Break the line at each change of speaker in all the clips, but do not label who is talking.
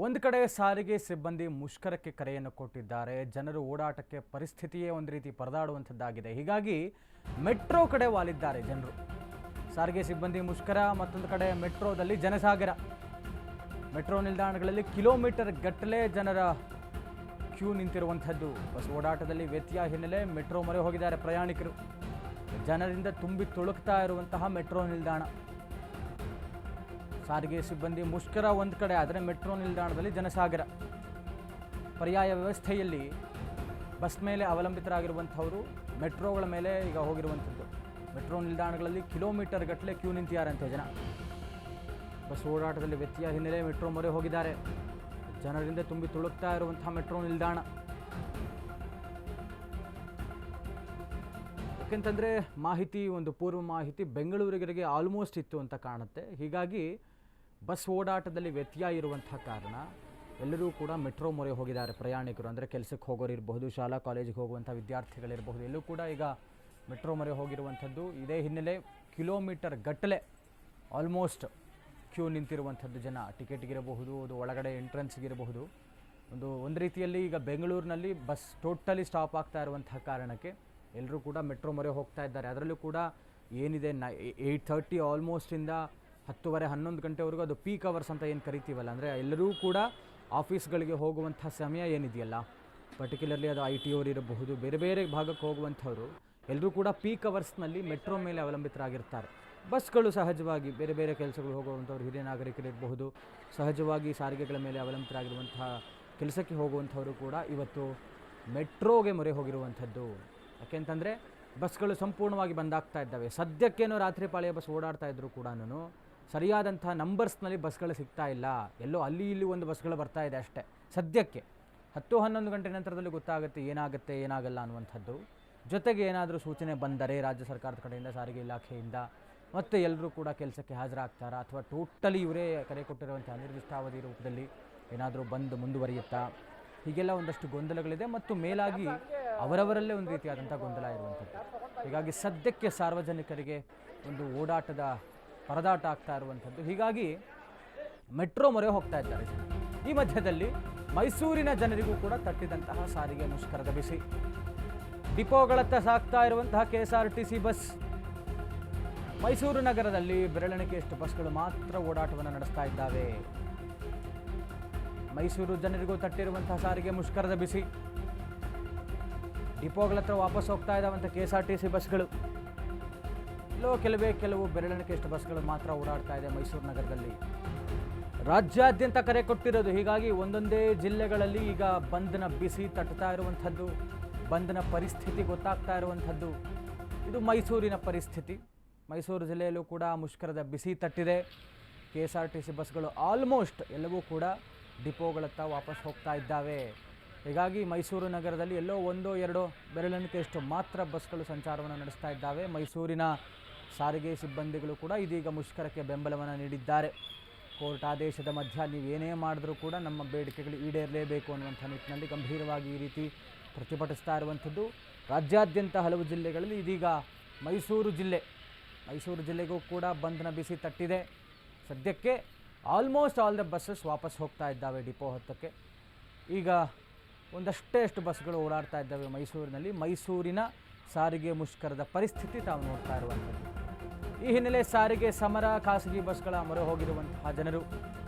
ಒಂದು ಕಡೆ ಸಾರಿಗೆ ಸಿಬ್ಬಂದಿ ಮುಷ್ಕರಕ್ಕೆ ಕರೆಯನ್ನು ಕೊಟ್ಟಿದ್ದಾರೆ. ಜನರು ಓಡಾಟಕ್ಕೆ ಪರಿಸ್ಥಿತಿಯೇ ಒಂದು ರೀತಿ ಪರದಾಡುವಂಥದ್ದಾಗಿದೆ. ಹೀಗಾಗಿ ಮೆಟ್ರೋ ಕಡೆ ವಾಲಿದ್ದಾರೆ ಜನರು. ಸಾರಿಗೆ ಸಿಬ್ಬಂದಿ ಮುಷ್ಕರ, ಮತ್ತೊಂದು ಕಡೆ ಮೆಟ್ರೋದಲ್ಲಿ ಜನಸಾಗರ. ಮೆಟ್ರೋ ನಿಲ್ದಾಣಗಳಲ್ಲಿ ಕಿಲೋಮೀಟರ್ ಗಟ್ಟಲೆ ಜನರ ಕ್ಯೂ ನಿಂತಿರುವಂಥದ್ದು. ಬಸ್ ಓಡಾಟದಲ್ಲಿ ವ್ಯತ್ಯಯ ಹಿನ್ನೆಲೆ ಮೆಟ್ರೋ ಮೊರೆ ಹೋಗಿದ್ದಾರೆ ಪ್ರಯಾಣಿಕರು. ಜನರಿಂದ ತುಂಬಿ ತುಳುಕ್ತಾ ಇರುವಂತಹ ಮೆಟ್ರೋ ನಿಲ್ದಾಣ. ಸಾರಿಗೆ ಸಿಬ್ಬಂದಿ ಮುಷ್ಕರ ಒಂದು ಕಡೆ ಆದರೆ ಮೆಟ್ರೋ ನಿಲ್ದಾಣದಲ್ಲಿ ಜನಸಾಗರ. ಪರ್ಯಾಯ ವ್ಯವಸ್ಥೆಯಲ್ಲಿ ಬಸ್ ಮೇಲೆ ಅವಲಂಬಿತರಾಗಿರುವಂಥವರು ಮೆಟ್ರೋಗಳ ಮೇಲೆ ಈಗ ಹೋಗಿರುವಂಥದ್ದು. ಮೆಟ್ರೋ ನಿಲ್ದಾಣಗಳಲ್ಲಿ ಕಿಲೋಮೀಟರ್ ಗಟ್ಟಲೆ ಕ್ಯೂ ನಿಂತಿದ್ದಾರಂತೆ ಜನ. ಬಸ್ ಓಡಾಟದಲ್ಲಿ ವ್ಯತ್ಯಯ ಹಿನ್ನೆಲೆ ಮೆಟ್ರೋ ಮೊರೆ ಹೋಗಿದ್ದಾರೆ. ಜನರಿಂದ ತುಂಬಿ ತುಳುಕ್ತಾ ಇರುವಂತಹ ಮೆಟ್ರೋ ನಿಲ್ದಾಣ. ಯಾಕೆಂತಂದರೆ ಒಂದು ಪೂರ್ವ ಮಾಹಿತಿ ಬೆಂಗಳೂರಿಗೆ ಆಲ್ಮೋಸ್ಟ್ ಇತ್ತು ಅಂತ ಕಾಣುತ್ತೆ. ಹೀಗಾಗಿ ಬಸ್ ಓಡಾಟದಲ್ಲಿ ವ್ಯತ್ಯಯ ಇರುವಂಥ ಕಾರಣ ಎಲ್ಲರೂ ಕೂಡ ಮೆಟ್ರೋ ಮೊರೆ ಹೋಗಿದ್ದಾರೆ ಪ್ರಯಾಣಿಕರು. ಅಂದರೆ ಕೆಲಸಕ್ಕೆ ಹೋಗೋರು ಇರಬಹುದು, ಶಾಲಾ ಕಾಲೇಜಿಗೆ ಹೋಗುವಂಥ ವಿದ್ಯಾರ್ಥಿಗಳಿರಬಹುದು, ಎಲ್ಲೂ ಕೂಡ ಈಗ ಮೆಟ್ರೋ ಮೊರೆ ಹೋಗಿರುವಂಥದ್ದು. ಇದೇ ಹಿನ್ನೆಲೆ ಕಿಲೋಮೀಟರ್ ಗಟ್ಟಲೆ ಆಲ್ಮೋಸ್ಟ್ ಕ್ಯೂ ನಿಂತಿರುವಂಥದ್ದು ಜನ. ಟಿಕೆಟ್ಗಿರಬಹುದು, ಅದು ಒಳಗಡೆ ಎಂಟ್ರೆನ್ಸ್ಗಿರಬಹುದು. ಒಂದು ರೀತಿಯಲ್ಲಿ ಈಗ ಬೆಂಗಳೂರಿನಲ್ಲಿ ಬಸ್ ಟೋಟಲಿ ಸ್ಟಾಪ್ ಆಗ್ತಾ ಇರುವಂಥ ಕಾರಣಕ್ಕೆ ಎಲ್ಲರೂ ಕೂಡ ಮೆಟ್ರೋ ಮೊರೆ ಹೋಗ್ತಾ ಇದ್ದಾರೆ. ಅದರಲ್ಲೂ ಕೂಡ ಏನಿದೆ 8:30 ಆಲ್ಮೋಸ್ಟಿಂದ 10:30-11 ಗಂಟೆವರೆಗೂ ಅದು ಪೀಕ್ ಅವರ್ಸ್ ಅಂತ ಏನು ಕರಿತೀವಲ್ಲ, ಅಂದರೆ ಎಲ್ಲರೂ ಕೂಡ ಆಫೀಸ್ಗಳಿಗೆ ಹೋಗುವಂಥ ಸಮಯ ಏನಿದೆಯಲ್ಲ, ಪರ್ಟಿಕ್ಯುಲರ್ಲಿ ಅದು IT ಅವರು ಇರಬಹುದು, ಬೇರೆ ಬೇರೆ ಭಾಗಕ್ಕೆ ಹೋಗುವಂಥವರು ಎಲ್ಲರೂ ಕೂಡ ಪೀಕ್ ಅವರ್ಸ್ನಲ್ಲಿ ಮೆಟ್ರೋ ಮೇಲೆ ಅವಲಂಬಿತರಾಗಿರ್ತಾರೆ. ಬಸ್ಗಳು ಸಹಜವಾಗಿ ಬೇರೆ ಬೇರೆ ಕೆಲಸಗಳು ಹೋಗುವಂಥವ್ರು, ಹಿರಿಯ ನಾಗರಿಕರಿರಬಹುದು, ಸಹಜವಾಗಿ ಸಾರಿಗೆಗಳ ಮೇಲೆ ಅವಲಂಬಿತರಾಗಿರುವಂತಹ ಕೆಲಸಕ್ಕೆ ಹೋಗುವಂಥವರು ಕೂಡ ಇವತ್ತು ಮೆಟ್ರೋಗೆ ಮೊರೆ ಹೋಗಿರುವಂಥದ್ದು. ಯಾಕೆಂತಂದರೆ ಬಸ್ಗಳು ಸಂಪೂರ್ಣವಾಗಿ ಬಂದಾಗ್ತಾ ಇದ್ದಾವೆ. ಸದ್ಯಕ್ಕೇನೋ ರಾತ್ರಿ ಪಾಳಿಯ ಬಸ್ ಓಡಾಡ್ತಾ ಇದ್ದರೂ ಕೂಡ ಸರಿಯಾದಂಥ ನಂಬರ್ಸ್ನಲ್ಲಿ ಬಸ್ಗಳು ಸಿಗ್ತಾ ಇಲ್ಲ. ಎಲ್ಲೋ ಅಲ್ಲಿ ಇಲ್ಲಿ ಒಂದು ಬಸ್ಗಳು ಬರ್ತಾ ಇದೆ ಅಷ್ಟೇ. ಸದ್ಯಕ್ಕೆ 10-11 ಗಂಟೆ ನಂತರದಲ್ಲಿ ಗೊತ್ತಾಗುತ್ತೆ ಏನಾಗುತ್ತೆ ಏನಾಗಲ್ಲ ಅನ್ನುವಂಥದ್ದು. ಜೊತೆಗೆ ಏನಾದರೂ ಸೂಚನೆ ಬಂದರೆ ರಾಜ್ಯ ಸರ್ಕಾರದ ಕಡೆಯಿಂದ, ಸಾರಿಗೆ ಇಲಾಖೆಯಿಂದ ಮತ್ತೆ ಎಲ್ಲರೂ ಕೂಡ ಕೆಲಸಕ್ಕೆ ಹಾಜರಾಗ್ತಾರಾ, ಅಥವಾ ಟೋಟಲಿ ಇವರೇ ಕರೆ ಕೊಟ್ಟಿರುವಂಥ ಅನಿರ್ದಿಷ್ಟಾವಧಿ ರೂಪದಲ್ಲಿ ಏನಾದರೂ ಬಂದು ಮುಂದುವರಿಯುತ್ತಾ, ಹೀಗೆಲ್ಲ ಒಂದಷ್ಟು ಗೊಂದಲಗಳಿದೆ. ಮತ್ತು ಮೇಲಾಗಿ ಅವರವರಲ್ಲೇ ಒಂದು ರೀತಿಯಾದಂಥ ಗೊಂದಲ ಇರುವಂಥದ್ದು. ಹೀಗಾಗಿ ಸದ್ಯಕ್ಕೆ ಸಾರ್ವಜನಿಕರಿಗೆ ಒಂದು ಓಡಾಟದ ಪರದಾಟ ಆಗ್ತಾ ಇರುವಂಥದ್ದು. ಹೀಗಾಗಿ ಮೆಟ್ರೋ ಮೊರೆ ಹೋಗ್ತಾ ಇದ್ದಾರೆ ಜನ. ಈ ಮಧ್ಯದಲ್ಲಿ ಮೈಸೂರಿನ ಜನರಿಗೂ ಕೂಡ ತಟ್ಟಿದಂತಹ ಸಾರಿಗೆ ಮುಷ್ಕರದ ಬಿಸಿ. ಡಿಪೋಗಳತ್ತ ಸಾಗ್ತಾ ಇರುವಂತಹ KSRTC ಬಸ್. ಮೈಸೂರು ನಗರದಲ್ಲಿ ಬೆರಳೆಣಿಕೆಯಷ್ಟು ಬಸ್ಗಳು ಮಾತ್ರ ಓಡಾಟವನ್ನು ನಡೆಸ್ತಾ ಇದ್ದಾವೆ. ಮೈಸೂರು ಜನರಿಗೂ ತಟ್ಟಿರುವಂತಹ ಸಾರಿಗೆ ಮುಷ್ಕರದ ಬಿಸಿ. ಡಿಪೋಗಳ ಹತ್ರ ವಾಪಸ್ ಹೋಗ್ತಾ ಇದ್ದಾವಂಥ KSRTC ಬಸ್ಗಳು. ಕೆಲವು ಬೆರಳೆಣಿಕೆಯಷ್ಟು ಬಸ್ಗಳು ಮಾತ್ರ ಓಡಾಡ್ತಾ ಇದೆ ಮೈಸೂರು ನಗರದಲ್ಲಿ. ರಾಜ್ಯಾದ್ಯಂತ ಕರೆ ಕೊಟ್ಟಿರೋದು. ಹೀಗಾಗಿ ಒಂದೊಂದೇ ಜಿಲ್ಲೆಗಳಲ್ಲಿ ಈಗ ಬಂದ್ನ ಬಿಸಿ ತಟ್ಟುತ್ತಾ ಇರುವಂಥದ್ದು, ಬಂದ್ನ ಪರಿಸ್ಥಿತಿ ಗೊತ್ತಾಗ್ತಾ ಇರುವಂಥದ್ದು. ಇದು ಮೈಸೂರಿನ ಪರಿಸ್ಥಿತಿ. ಮೈಸೂರು ಜಿಲ್ಲೆಯಲ್ಲೂ ಕೂಡ ಮುಷ್ಕರದ ಬಿಸಿ ತಟ್ಟಿದೆ. KSRTC ಬಸ್ಗಳು ಆಲ್ಮೋಸ್ಟ್ ಎಲ್ಲವೂ ಕೂಡ ಡಿಪೋಗಳತ್ತ ವಾಪಸ್ ಹೋಗ್ತಾ ಇದ್ದಾವೆ. ಹೀಗಾಗಿ ಮೈಸೂರು ನಗರದಲ್ಲಿ ಎಲ್ಲೋ 1-2 ಬೆರಳೆಣಿಕೆಯಷ್ಟು ಮಾತ್ರ ಬಸ್ಗಳು ಸಂಚಾರವನ್ನು ನಡೆಸ್ತಾ ಇದ್ದಾವೆ. ಮೈಸೂರಿನ ಸಾರಿಗೆ ಸಿಬ್ಬಂದಿಗಳು ಕೂಡ ಇದೀಗ ಮುಷ್ಕರಕ್ಕೆ ಬೆಂಬಲವನ್ನು ನೀಡಿದ್ದಾರೆ. ಕೋರ್ಟ್ ಆದೇಶದ ಮಧ್ಯ ನೀವೇನೇ ಮಾಡಿದ್ರೂ ಕೂಡ ನಮ್ಮ ಬೇಡಿಕೆಗಳು ಈಡೇರಲೇಬೇಕು ಅನ್ನುವಂಥ ನಿಟ್ಟಿನಲ್ಲಿ ಗಂಭೀರವಾಗಿ ಈ ರೀತಿ ಪ್ರತಿಭಟಿಸ್ತಾ ಇರುವಂಥದ್ದು. ರಾಜ್ಯಾದ್ಯಂತ ಹಲವು ಜಿಲ್ಲೆಗಳಲ್ಲಿ ಇದೀಗ ಮೈಸೂರು ಜಿಲ್ಲೆಗೂ ಕೂಡ ಬಂದ್ನ ಬಿಸಿ ತಟ್ಟಿದೆ. ಸದ್ಯಕ್ಕೆ ಆಲ್ಮೋಸ್ಟ್ ಆಲ್ ದ ಬಸ್ಸಸ್ ವಾಪಸ್ ಹೋಗ್ತಾ ಇದ್ದಾವೆ ಡಿಪೋ ಹತ್ತಕ್ಕೆ. ಈಗ ಒಂದಷ್ಟು ಬಸ್ಗಳು ಓಡಾಡ್ತಾ ಇದ್ದಾವೆ ಮೈಸೂರಿನಲ್ಲಿ. ಮೈಸೂರಿನ ಸಾರಿಗೆ ಮುಷ್ಕರದ ಪರಿಸ್ಥಿತಿ ತಾವು ನೋಡ್ತಾ ಇರುವಂಥದ್ದು. ಈ ಹಿನ್ನೆಲೆ ಸಾರಿಗೆ ಸಮರ, ಖಾಸಗಿ ಬಸ್ಗಳ ಮೊರೆ ಹೋಗಿರುವಂತಹ ಜನರು.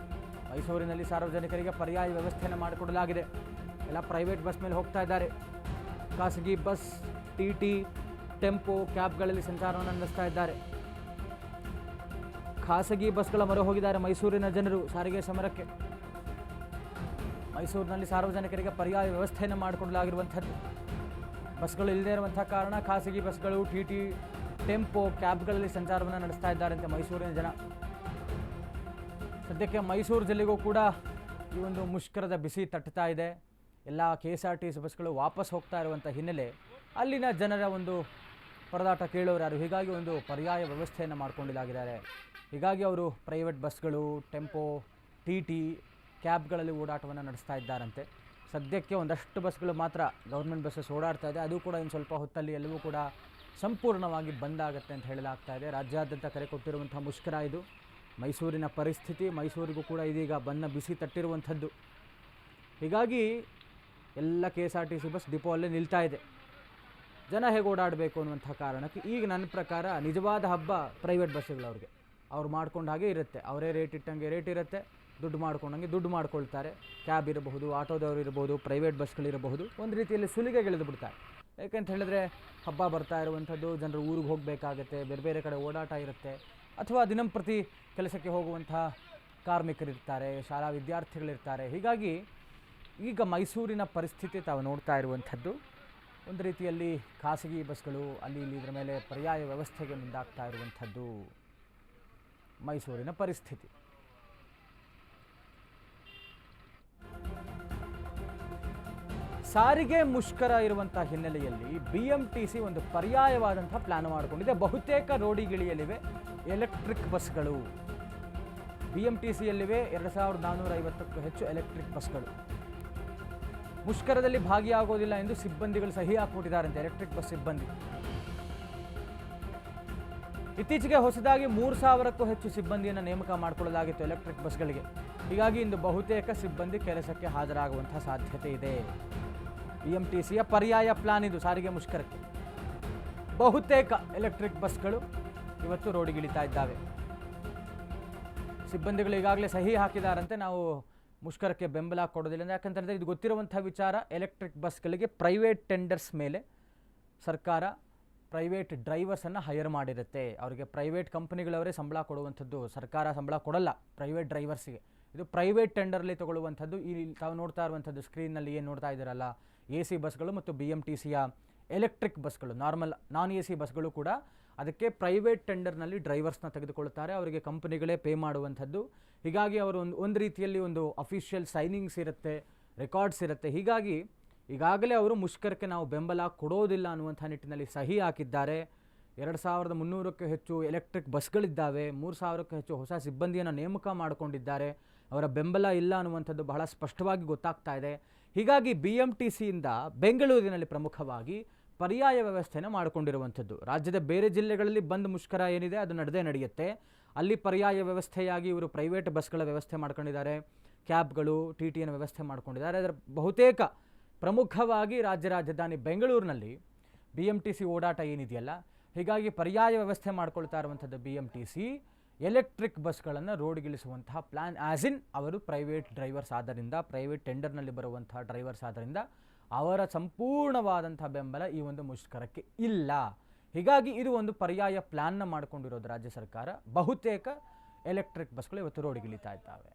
ಮೈಸೂರಿನಲ್ಲಿ ಸಾರ್ವಜನಿಕರಿಗೆ ಪರ್ಯಾಯ ವ್ಯವಸ್ಥೆಯನ್ನು ಮಾಡಿಕೊಡಲಾಗಿದೆ. ಎಲ್ಲ ಪ್ರೈವೇಟ್ ಬಸ್ ಮೇಲೆ ಹೋಗ್ತಾ ಇದ್ದಾರೆ. ಖಾಸಗಿ ಬಸ್, TT, ಟೆಂಪೋ, ಕ್ಯಾಬ್ಗಳಲ್ಲಿ ಸಂಚಾರವನ್ನು ನಡೆಸ್ತಾ ಇದ್ದಾರೆ. ಖಾಸಗಿ ಬಸ್ಗಳ ಮೊರೆ ಹೋಗಿದ್ದಾರೆ ಮೈಸೂರಿನ ಜನರು ಸಾರಿಗೆ ಸಮರಕ್ಕೆ. ಮೈಸೂರಿನಲ್ಲಿ ಸಾರ್ವಜನಿಕರಿಗೆ ಪರ್ಯಾಯ ವ್ಯವಸ್ಥೆಯನ್ನು ಮಾಡಿಕೊಡಲಾಗಿರುವಂಥದ್ದು. ಬಸ್ಗಳು ಇಲ್ಲದೇ ಇರುವಂಥ ಕಾರಣ ಖಾಸಗಿ ಬಸ್ಗಳು, TT, ಟೆಂಪೋ, ಕ್ಯಾಬ್ಗಳಲ್ಲಿ ಸಂಚಾರವನ್ನು ನಡೆಸ್ತಾ ಇದ್ದಾರೆ ಅಂತ ಮೈಸೂರಿನ ಜನ. ಸದ್ಯಕ್ಕೆ ಮೈಸೂರು ಜಿಲ್ಲೆಗೂ ಕೂಡ ಈ ಒಂದು ಮುಷ್ಕರದ ಬಿಸಿ ತಟ್ಟುತ್ತಾ ಇದೆ. ಎಲ್ಲ KSRTC ಬಸ್ಗಳು ವಾಪಸ್ ಹೋಗ್ತಾ ಇರುವಂಥ ಹಿನ್ನೆಲೆ ಅಲ್ಲಿನ ಜನರ ಒಂದು ಪರದಾಟ ಕೇಳೋರು ಯಾರು. ಹೀಗಾಗಿ ಒಂದು ಪರ್ಯಾಯ ವ್ಯವಸ್ಥೆಯನ್ನು ಮಾಡಿಕೊಂಡಿದ್ದಾರೆ. ಹೀಗಾಗಿ ಅವರು ಪ್ರೈವೇಟ್ ಬಸ್ಗಳು, ಟೆಂಪೋ, TT, ಕ್ಯಾಬ್ಗಳಲ್ಲಿ ಓಡಾಟವನ್ನು ನಡೆಸ್ತಾ ಇದ್ದಾರಂತೆ. ಸದ್ಯಕ್ಕೆ ಒಂದಷ್ಟು ಬಸ್ಗಳು ಮಾತ್ರ ಗೌರ್ಮೆಂಟ್ ಬಸ್ಸಸ್ ಓಡಾಡ್ತಾ ಇದೆ. ಅದು ಕೂಡ ಇನ್ನು ಸ್ವಲ್ಪ ಹೊತ್ತಲ್ಲಿ ಎಲ್ಲವೂ ಕೂಡ ಸಂಪೂರ್ಣವಾಗಿ ಬಂದಾಗುತ್ತೆ ಅಂತ ಹೇಳಲಾಗ್ತಾ ಇದೆ. ರಾಜ್ಯಾದ್ಯಂತ ಕರೆ ಕೊಟ್ಟಿರುವಂಥ ಮುಷ್ಕರ ಇದು. ಮೈಸೂರಿನ ಪರಿಸ್ಥಿತಿ, ಮೈಸೂರಿಗೂ ಕೂಡ ಇದೀಗ ಬನ್ನ ಬಿಸಿ ತಟ್ಟಿರುವಂಥದ್ದು. ಹೀಗಾಗಿ ಎಲ್ಲ KSRTC ಬಸ್ ಡಿಪೋ ಅಲ್ಲೇ ನಿಲ್ತಾ ಇದೆ. ಜನ ಹೇಗೆ ಓಡಾಡಬೇಕು ಅನ್ನುವಂಥ ಕಾರಣಕ್ಕೆ ಈಗ ನನ್ನ ಪ್ರಕಾರ ನಿಜವಾದ ಹಬ್ಬ ಪ್ರೈವೇಟ್ ಬಸ್ಸುಗಳವ್ರಿಗೆ. ಅವ್ರು ಮಾಡ್ಕೊಂಡು ಹಾಗೆ ಇರುತ್ತೆ, ಅವರೇ ರೇಟ್ ಇಟ್ಟಂಗೆ ರೇಟ್ ಇರುತ್ತೆ, ದುಡ್ಡು ಮಾಡ್ಕೊಂಡಂಗೆ ದುಡ್ಡು ಮಾಡ್ಕೊಳ್ತಾರೆ. ಕ್ಯಾಬ್ ಇರಬಹುದು, ಆಟೋದವರು ಇರಬಹುದು, ಪ್ರೈವೇಟ್ ಬಸ್ಗಳಿರಬಹುದು, ಒಂದು ರೀತಿಯಲ್ಲಿ ಸುಲಿಗೆಗಿಳಿದು ಬಿಡ್ತಾರೆ. ಯಾಕೆಂತ ಹೇಳಿದ್ರೆ ಹಬ್ಬ ಬರ್ತಾ ಇರುವಂಥದ್ದು, ಜನರು ಊರಿಗೆ ಹೋಗಬೇಕಾಗತ್ತೆ, ಬೇರೆ ಬೇರೆ ಕಡೆ ಓಡಾಟ ಇರುತ್ತೆ, ಅಥವಾ ದಿನಂಪ್ರತಿ ಕೆಲಸಕ್ಕೆ ಹೋಗುವಂಥ ಕಾರ್ಮಿಕರಿರ್ತಾರೆ, ಶಾಲಾ ವಿದ್ಯಾರ್ಥಿಗಳಿರ್ತಾರೆ. ಹೀಗಾಗಿ ಈಗ ಮೈಸೂರಿನ ಪರಿಸ್ಥಿತಿ ತಾವು ನೋಡ್ತಾ ಇರುವಂಥದ್ದು ಒಂದು ರೀತಿಯಲ್ಲಿ ಖಾಸಗಿ ಬಸ್ಗಳು ಅಲ್ಲಿ ಇಲ್ಲಿ ಇದರ ಮೇಲೆ ಪರ್ಯಾಯ ವ್ಯವಸ್ಥೆಗೆ ಮುಂದಾಗ್ತಾ ಇರುವಂಥದ್ದು ಮೈಸೂರಿನ ಪರಿಸ್ಥಿತಿ. ಸಾರಿಗೆ ಮುಷ್ಕರ ಇರುವಂಥ ಹಿನ್ನೆಲೆಯಲ್ಲಿ BMTC ಒಂದು ಪರ್ಯಾಯವಾದಂಥ ಪ್ಲಾನ್ ಮಾಡಿಕೊಂಡಿದೆ. ಬಹುತೇಕ ರೋಡಿಗಿಳಿಯಲಿವೆ ಎಲೆಕ್ಟ್ರಿಕ್ ಬಸ್ಗಳು. BMTCಯಲ್ಲಿವೆ 2450ಕ್ಕೂ ಹೆಚ್ಚು ಎಲೆಕ್ಟ್ರಿಕ್ ಬಸ್ಗಳು. ಮುಷ್ಕರದಲ್ಲಿ ಭಾಗಿಯಾಗೋದಿಲ್ಲ ಎಂದು ಸಿಬ್ಬಂದಿಗಳು ಸಹಿ ಹಾಕಿಬಿಟ್ಟಿದ್ದಾರಂತೆ, ಎಲೆಕ್ಟ್ರಿಕ್ ಬಸ್ ಸಿಬ್ಬಂದಿ. ಇತ್ತೀಚೆಗೆ ಹೊಸದಾಗಿ 3000ಕ್ಕೂ ಹೆಚ್ಚು ಸಿಬ್ಬಂದಿಯನ್ನು ನೇಮಕ ಮಾಡಿಕೊಳ್ಳಲಾಗಿತ್ತು ಎಲೆಕ್ಟ್ರಿಕ್ ಬಸ್ಗಳಿಗೆ. ಹೀಗಾಗಿ ಇಂದು ಬಹುತೇಕ ಸಿಬ್ಬಂದಿ ಕೆಲಸಕ್ಕೆ ಹಾಜರಾಗುವಂತಹ ಸಾಧ್ಯತೆ ಇದೆ. BMTCಯ ಪರ್ಯಾಯ ಪ್ಲಾನ್ ಇದು ಸಾರಿಗೆ ಮುಷ್ಕರಕ್ಕೆ. ಬಹುತೇಕ ಎಲೆಕ್ಟ್ರಿಕ್ ಬಸ್ಗಳು ಇವತ್ತು ರೋಡಿಗಿಳಿತಾ ಇದ್ದಾವೆ. ಸಿಬ್ಬಂದಿಗಳು ಈಗಾಗಲೇ ಸಹಿ ಹಾಕಿದಾರಂತೆ, ನಾವು ಮುಷ್ಕರಕ್ಕೆ ಬೆಂಬಲ ಕೊಡೋದಿಲ್ಲ. ಯಾಕಂತಂದರೆ ಇದು ಗೊತ್ತಿರುವಂಥ ವಿಚಾರ, ಎಲೆಕ್ಟ್ರಿಕ್ ಬಸ್ಗಳಿಗೆ ಪ್ರೈವೇಟ್ ಟೆಂಡರ್ಸ್ ಮೇಲೆ ಸರ್ಕಾರ ಪ್ರೈವೇಟ್ ಡ್ರೈವರ್ಸನ್ನು ಹೈರ್ ಮಾಡಿರುತ್ತೆ. ಅವರಿಗೆ ಪ್ರೈವೇಟ್ ಕಂಪನಿಗಳವರೇ ಸಂಬಳ ಕೊಡುವಂಥದ್ದು, ಸರ್ಕಾರ ಸಂಬಳ ಕೊಡಲ್ಲ ಪ್ರೈವೇಟ್ ಡ್ರೈವರ್ಸಿಗೆ. ಇದು ಪ್ರೈವೇಟ್ ಟೆಂಡರ್ಲಿ ತಗೊಳ್ಳುವಂಥದ್ದು. ಈ ತಾವು ನೋಡ್ತಾ ಇರುವಂಥದ್ದು ಸ್ಕ್ರೀನ್ನಲ್ಲಿ ಏನು ನೋಡ್ತಾ ಇದ್ದೀರಲ್ಲ, AC ಬಸ್ಗಳು ಮತ್ತು BMTCಯ ಎಲೆಕ್ಟ್ರಿಕ್ ಬಸ್ಗಳು, ನಾನ್ AC ಬಸ್ಗಳು ಕೂಡ ಅದಕ್ಕೆ ಪ್ರೈವೇಟ್ ಟೆಂಡರ್ನಲ್ಲಿ ಡ್ರೈವರ್ಸ್ನ ತೆಗೆದುಕೊಳ್ತಾರೆ, ಅವರಿಗೆ ಕಂಪನಿಗಳೇ ಪೇ ಮಾಡುವಂಥದ್ದು. ಹೀಗಾಗಿ ಅವರು ಒಂದು ರೀತಿಯಲ್ಲಿ ಒಂದು ಅಫಿಷಿಯಲ್ ಸೈನಿಂಗ್ಸ್ ಇರುತ್ತೆ, ರೆಕಾರ್ಡ್ಸ್ ಇರುತ್ತೆ. ಹೀಗಾಗಿ ಈಗಾಗಲೇ ಅವರು ಮುಷ್ಕರಕ್ಕೆ ನಾವು ಬೆಂಬಲ ಕೊಡೋದಿಲ್ಲ ಅನ್ನುವಂಥ ನಿಟ್ಟಿನಲ್ಲಿ ಸಹಿ ಹಾಕಿದ್ದಾರೆ. 2300ಕ್ಕೂ ಹೆಚ್ಚು ಎಲೆಕ್ಟ್ರಿಕ್ ಬಸ್ಗಳಿದ್ದಾವೆ, 3000ಕ್ಕೂ ಹೆಚ್ಚು ಹೊಸ ಸಿಬ್ಬಂದಿಯನ್ನು ನೇಮಕ ಮಾಡಿಕೊಂಡಿದ್ದಾರೆ. ಅವರ ಬೆಂಬಲ ಇಲ್ಲ ಅನ್ನುವಂಥದ್ದು ಬಹಳ ಸ್ಪಷ್ಟವಾಗಿ ಗೊತ್ತಾಗ್ತಾ ಇದೆ. ಹೀಗಾಗಿ BMTCಯಿಂದ ಬೆಂಗಳೂರಿನಲ್ಲಿ ಪ್ರಮುಖವಾಗಿ ಪರ್ಯಾಯ ವ್ಯವಸ್ಥೆಯನ್ನು ಮಾಡಿಕೊಂಡಿರುವಂಥದ್ದು. ರಾಜ್ಯದ ಬೇರೆ ಜಿಲ್ಲೆಗಳಲ್ಲಿ ಬಂದ್ ಮುಷ್ಕರ ಏನಿದೆ ಅದು ನಡೆಯುತ್ತೆ. ಅಲ್ಲಿ ಪರ್ಯಾಯ ವ್ಯವಸ್ಥೆಯಾಗಿ ಇವರು ಪ್ರೈವೇಟ್ ಬಸ್ಗಳ ವ್ಯವಸ್ಥೆ ಮಾಡ್ಕೊಂಡಿದ್ದಾರೆ, ಕ್ಯಾಬ್ಗಳು, TTನ ವ್ಯವಸ್ಥೆ ಮಾಡ್ಕೊಂಡಿದ್ದಾರೆ. ಅದರ ಬಹುತೇಕ ಪ್ರಮುಖವಾಗಿ ರಾಜ್ಯ ರಾಜಧಾನಿ ಬೆಂಗಳೂರಿನಲ್ಲಿ BMTC ಓಡಾಟ ಏನಿದೆಯಲ್ಲ, ಹೀಗಾಗಿ ಪರ್ಯಾಯ ವ್ಯವಸ್ಥೆ ಮಾಡ್ಕೊಳ್ತಾ ಇರುವಂಥದ್ದು BMTC ಎಲೆಕ್ಟ್ರಿಕ್ ಬಸ್ಗಳನ್ನು ರೋಡ್ಗಿಳಿಸುವಂತಹ ಪ್ಲಾನ್. ಆ್ಯಸ್ ಇನ್ ಅವರು ಪ್ರೈವೇಟ್ ಡ್ರೈವರ್ಸ್ ಆದ್ದರಿಂದ, ಪ್ರೈವೇಟ್ ಟೆಂಡರ್ನಲ್ಲಿ ಬರುವಂತಹ ಡ್ರೈವರ್ಸ್ ಆದ್ದರಿಂದ ಅವರ ಸಂಪೂರ್ಣವಾದಂಥ ಬೆಂಬಲ ಈ ಒಂದು ಮುಷ್ಕರಕ್ಕೆ ಇಲ್ಲ. ಹೀಗಾಗಿ ಇದು ಒಂದು ಪರ್ಯಾಯ ಪ್ಲಾನ್ನ ಮಾಡಿಕೊಂಡಿರೋದು ರಾಜ್ಯ ಸರ್ಕಾರ. ಬಹುತೇಕ ಎಲೆಕ್ಟ್ರಿಕ್ ಬಸ್ಗಳು ಇವತ್ತು ರೋಡ್ಗಿಳಿತಾ ಇದ್ದಾವೆ.